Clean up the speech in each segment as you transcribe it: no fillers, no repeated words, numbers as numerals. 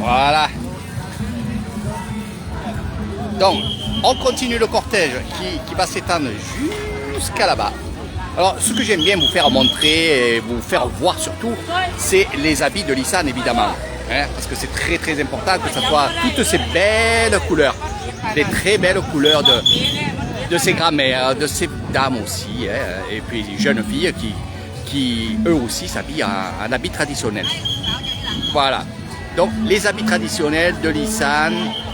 Voilà. Donc, on continue le cortège qui va s'étendre jusqu'à là-bas. Alors, ce que j'aime bien vous faire montrer et vous faire voir surtout, c'est les habits de Lisan, évidemment. Hein, parce que c'est très très important que ce soit toutes ces belles couleurs. Des très belles couleurs de ces grands-mères, de ces dames aussi. Hein, et puis les jeunes filles qui eux aussi s'habillent en habits traditionnels. Voilà. Donc, les habits traditionnels de Lisan,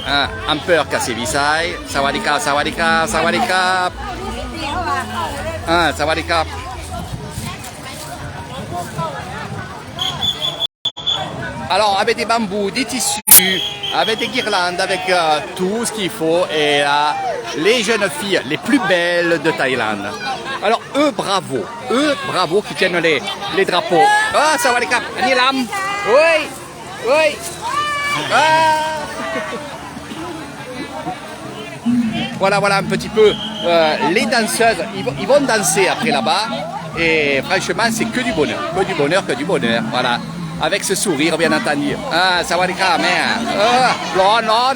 hein, Empereur Kassevisai, Sawadika, Sawadika, Sawadika. Ah, Sawadika. Alors, avec des bambous, des tissus, avec des guirlandes, avec tout ce qu'il faut. Et là, les jeunes filles les plus belles de Thaïlande. Alors, eux, bravo qui tiennent les drapeaux. Ah, Sawadika, Anilam. Oui, oui. Ah. Voilà un petit peu les danseuses, ils vont danser après là-bas et franchement c'est que du bonheur, voilà, avec ce sourire bien entendu. Ah, sawadika, merde, non,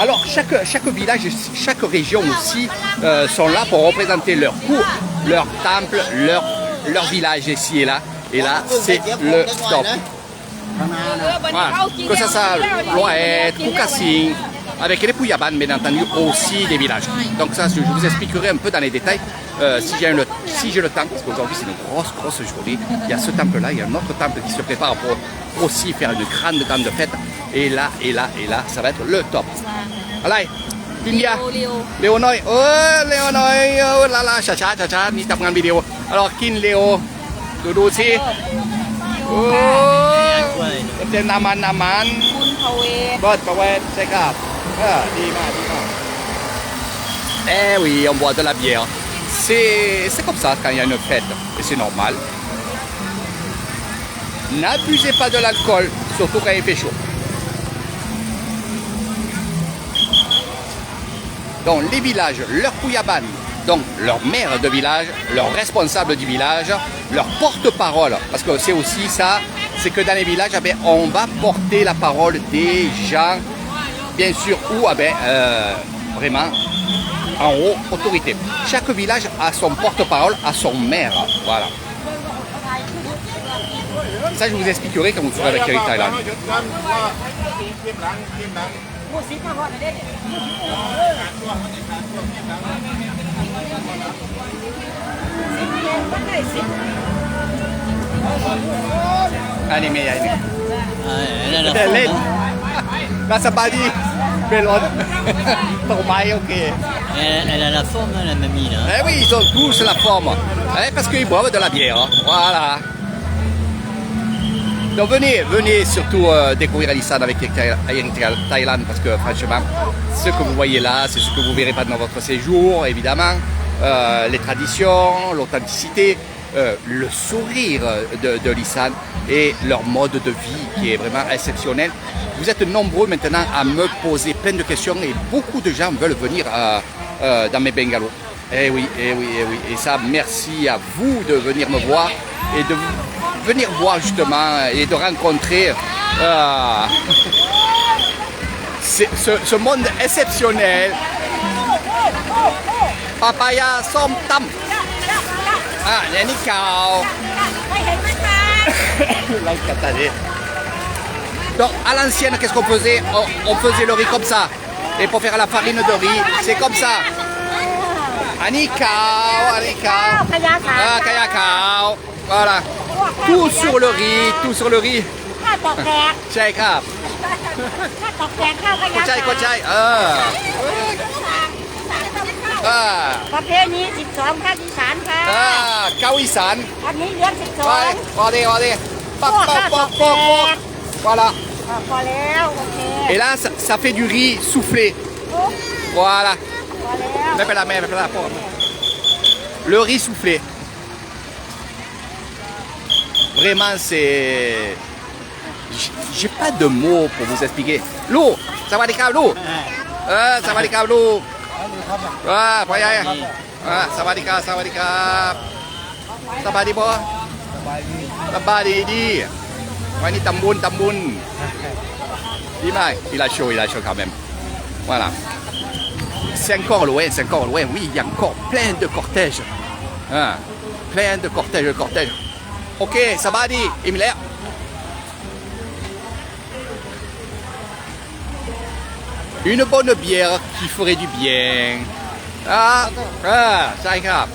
Alors chaque village, chaque région aussi sont là pour représenter leur cour, leur temple, leur village ici et là. Et là, c'est le top. Voilà. Que ça soit Loaet, Koukassing, avec les Pouyaban, bien entendu, aussi des villages. Donc ça, je vous expliquerai un peu dans les détails si j'ai le temps, parce qu'aujourd'hui c'est une grosse journée. Il y a ce temple-là, il y a un autre temple qui se prépare pour aussi faire une grande fête. Et là, ça va être le top. Allez, India, Léonoi, oh là là, chacha, ni tape une vidéo. Alors, Kin Léo.ดูสิโอ้เป็นน้ำมันบดประเวศใช่ครับดีมากEh oui, on boit de la bière. C'est comme ça quand il y a une fête, et c'est normal. N'abusez pas de l'alcool, surtout quand il fait chaud. Donc les villages, leur Pouyaban, donc leur maire de village, leur responsable du village, leur porte-parole, parce que c'est aussi ça, c'est que dans les villages, on va porter la parole des gens, bien sûr, ou vraiment en haut autorité. Chaque village a son porte-parole, a son maire, voilà. Ça, je vous expliquerai quand vous serez avec Eric Thailand. Anime. La sabadi, pelon, tomaille, ok. Elle a la forme, la mamie là. Eh oui, ils ont tous la forme. Parce qu'ils boivent de la bière. Voilà. Donc venez surtout découvrir Lisan avec Thaïlande parce que franchement, ce que vous voyez là, c'est ce que vous verrez pas dans votre séjour, évidemment. Les traditions, l'authenticité, le sourire de Lisan et leur mode de vie qui est vraiment exceptionnel. Vous êtes nombreux maintenant à me poser plein de questions et beaucoup de gens veulent venir dans mes bungalows. Eh oui. Et ça, merci à vous de venir me voir et de venir voir justement et de rencontrer ce monde exceptionnel. Papaya Som Tam. Ah, Yannick Kao. Donc à l'ancienne, qu'est-ce qu'on faisait? On faisait le riz comme ça. Et pour faire la farine de riz, c'est comme ça. Anikao. Ah, Kaya Kao. Voilà. Tout sur le riz.ใช่ครับก็ใช่ประเพณี12ภาคอีสานค่ะเก้าอีสาน อันนี้เดือน12พอดีปักvoilà พอแล้วโอเค et là ça fait du riz soufflé voilà พอแล้ว ไม่เป็นไรle riz soufflé vraiment c'est j'ai pas de mots pour vous expliquer l'eau ça va les câbles l'eau พ่อใหญ่สวัสดีครับสวัสดีครับสบายดีบ่สบายดีวันนี้ตำบุญดีมากil a chaud quand même voilà c'est encore loin oui il y a encore plein de cortèges plein de cortèges ok สบายดีอิ่มแล้วune bonne bière qui ferait du bien. Ça grave.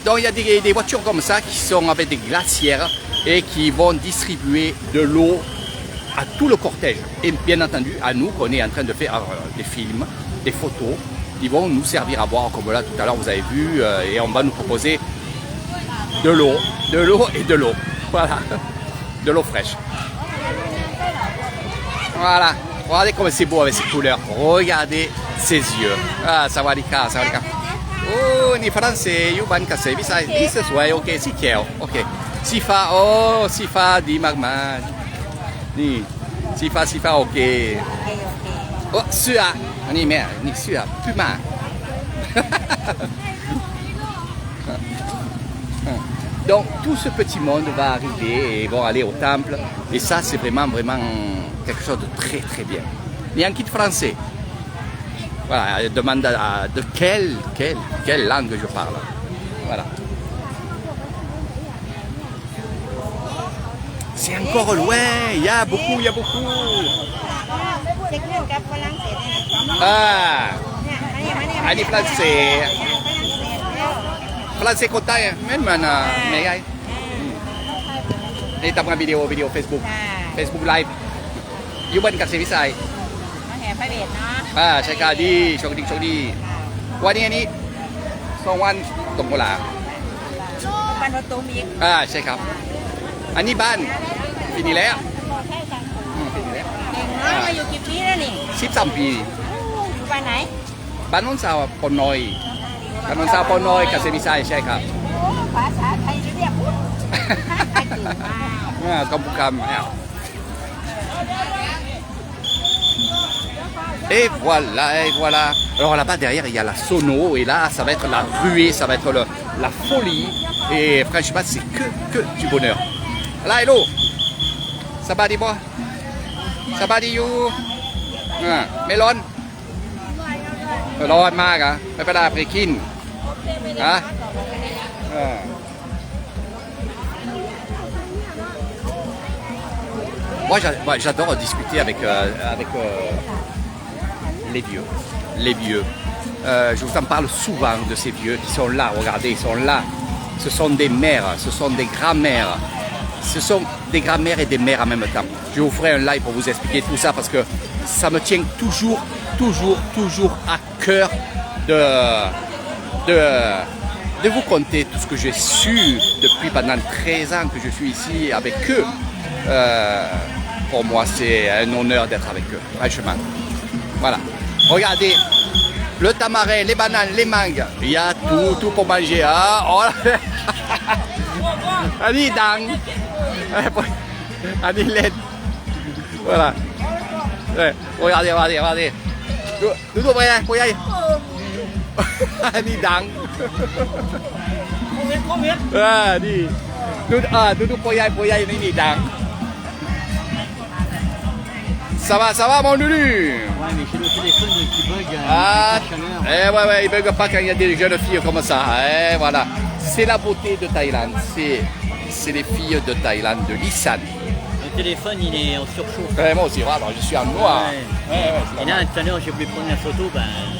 Donc il y a des voitures comme ça qui sont avec des glacières et qui vont distribuer de l'eau à tout le cortège. Et bien entendu, à nous qu'on est en train de faire des films, des photos, ils vont nous servir à boire comme là tout à l'heure vous avez vu et on va nous proposer de l'eau et de l'eau. Voilà. De l'eau fraîche. Voilà. Regardez comme c'est beau avec ces couleurs. Regardez ses yeux. Sawadika. Oh, ni français, yuban kase, bisa, bisa suai, ok, si kiao, ok. Sifa, di magman. Ni, sifa, ok. Oh, sua, ni sua, puma. Donc tout ce petit monde va arriver et vont aller au temple. Et ça, c'est vraiment quelque chose de très très bien. Il y a un kit français. Voilà, elle demande de quelle langue je parle. Voilà. C'est encore loin, il y a beaucoup. Allez, français. Français côté, même maisนี่ทำงานวิดีโอ Facebook Live อยู่บ้านกับเซวิสัย มาแห่พระเวทเนาะ ใช่ค่ะดีโชคดีวันนี้อันนี้2 วันตรงเวลา บ้านรถตุ้มอีก ใช่ครับอันนี้บ้านปีนี้แล้วปีนี้แล้ว เก่งเนาะมาอยู่กี่ปีแล้วนี่ 13 ปี อยู่บ้านไหน บ้านโน้นสาวปอนน้อยกับเซวิสัยใช่ครับ ภาษาไทยเรียกพูดเก่งมาก comme Boukam. Et voilà. Alors là-bas derrière il y a la sono et là ça va être la ruée, ça va être la folie et franchement c'est que du bonheur. Là hello. Sabadi boy. Sabadi you. Melon. Melon มากอ่ะไม่เป็นไรไปกินMoi, j'adore discuter avec les vieux. Je vous en parle souvent de ces vieux qui sont là. Regardez, ils sont là. Ce sont des mères, ce sont des grands-mères. Ce sont des grands-mères et des mères en même temps. Je vous ferai un live pour vous expliquer tout ça parce que ça me tient toujours à cœur de vous conter tout ce que j'ai su depuis pendant 13 ans que je suis ici avec eux. Pour moi, c'est un honneur d'être avec eux, franchement. Voilà. Regardez, le tamarin, les bananes, les mangues, il y a tout pour manger. Oh là. Allez, dang. Allez, l'aide. Voilà. Regardez. Doudou, voyez. Allez, dang. Doudou, voyez, ni dang. Ça va mon Lulu? Ouais, mais j'ai le téléphone qui bug chaleur. Ouais, il bug pas quand il y a des jeunes filles comme ça. Voilà. C'est la beauté de Thaïlande. C'est les filles de Thaïlande, de Lisan. Le téléphone, il est en surchauffe. Moi aussi, voilà, je suis en noir. Et là, tout à l'heure, j'ai voulu prendre la photo,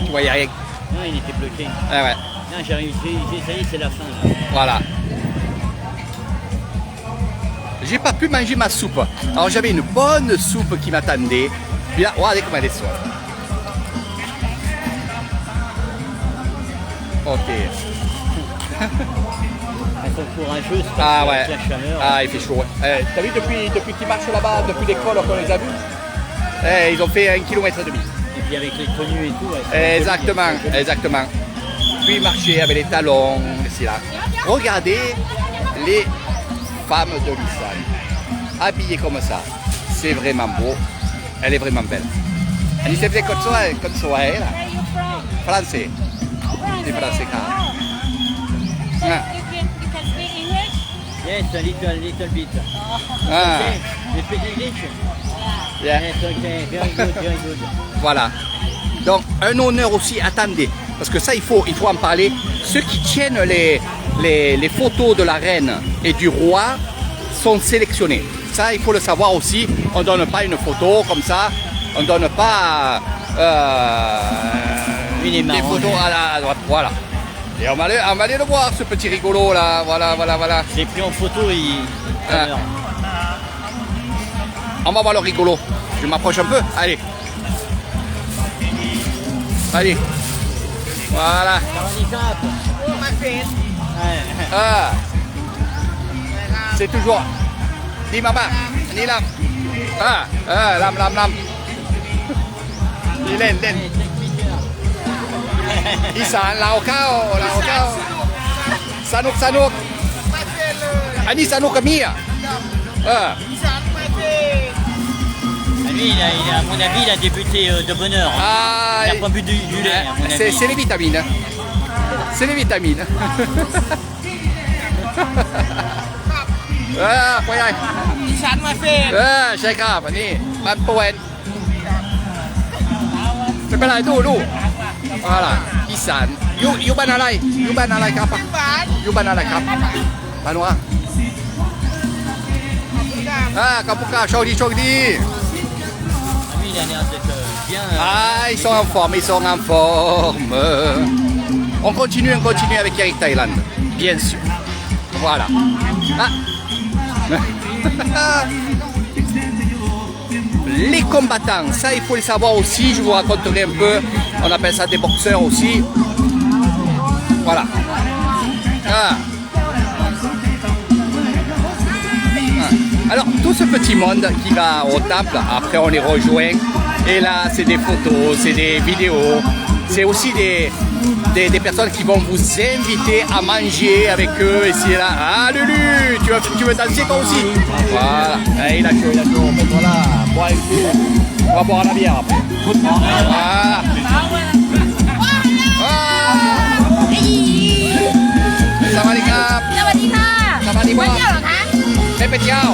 tu voyais rien. Non, il était bloqué. Ouais. Là, j'ai réussi, ça y est, c'est la fin. Là. Voilà. J'ai pas pu manger ma soupe. Alors j'avais une bonne soupe qui m'attendait. Puis là, regardez comment elle est soif. Ok. Elles sont courageuses parce ouais. la chaleur. Il fait chaud. T'as vu depuis qu'ils marchent là-bas, depuis l'école qu'on les a vus, ils ont fait 1,5 km. Et puis avec les tenues et tout. Exactement. Puis marcher avec les talons, ici là. Regardez les femmes de Lisan, habillée comme ça, c'est vraiment beau, elle est vraiment belle. Elle s'est fait comme ça, là. français ที่ฝรั่งเศสครับ You can speak English? Yes, a little bit. อ่า Okay, you speak English? yeah. Yes, okay, very good, very good. Voilà. Donc, un honneur aussi, attendez, parce que ça, il faut en parler. Ceux qui tiennent les photos de la reine et du roi sont sélectionnés. Ça, il faut le savoir aussi. On ne donne pas une photo comme ça. On ne donne pas Lui, il est des marrant. photos à droite. Voilà. Et on va aller le voir, ce petit rigolo là. Voilà, voilà, voilà. J'ai pris en photo, il... Ah. On va voir le rigolo. Je m'approche un peu. Allez. Allez. Voilà. Ah. C'est toujours. Dis maman. Dis lam. Lam. Dis len. Isan, lao cao. Sanuk. Ani sanuk kami ah. Lui, à mon avis, il a débuté de bonne heure. Ah, Il a pas bu du lait, à mon avis. c'est les vitamines. C'est les vitamines. Quay đây. ดิฉันมาเฟน ใช่ครับอันนี้มันป่วยไม่เป็นไรดูvoilà อีสานอยู่บ้านอะไรครับอยู่บ้านอะไรครับบ้านว่าขอบคุณครับโชคดี Lui, il a l'air d'être bien. Ah, ils sont en forme. On continue avec Eric Thailand, bien sûr. Voilà. Ah. Les combattants, ça il faut le savoir aussi, je vous raconterai un peu. On appelle ça des boxeurs aussi. Voilà. Ah. Alors, tout ce petit monde qui va au temple, après on les rejoint. Et là, c'est des photos, c'est des vidéos. C'est aussi des personnes qui vont vous inviter à manger avec eux ici et là. Ah, Lulu, tu veux danser toi aussi? Voilà. Ah, il a chaud. Voilà, boire un coup. On va boire la bière après. Voilà. Ça va les gars? สวัสดีค่ะ สวัสดี มา ครับ เที่ยวเหรอคะ ไม่ไปเที่ยว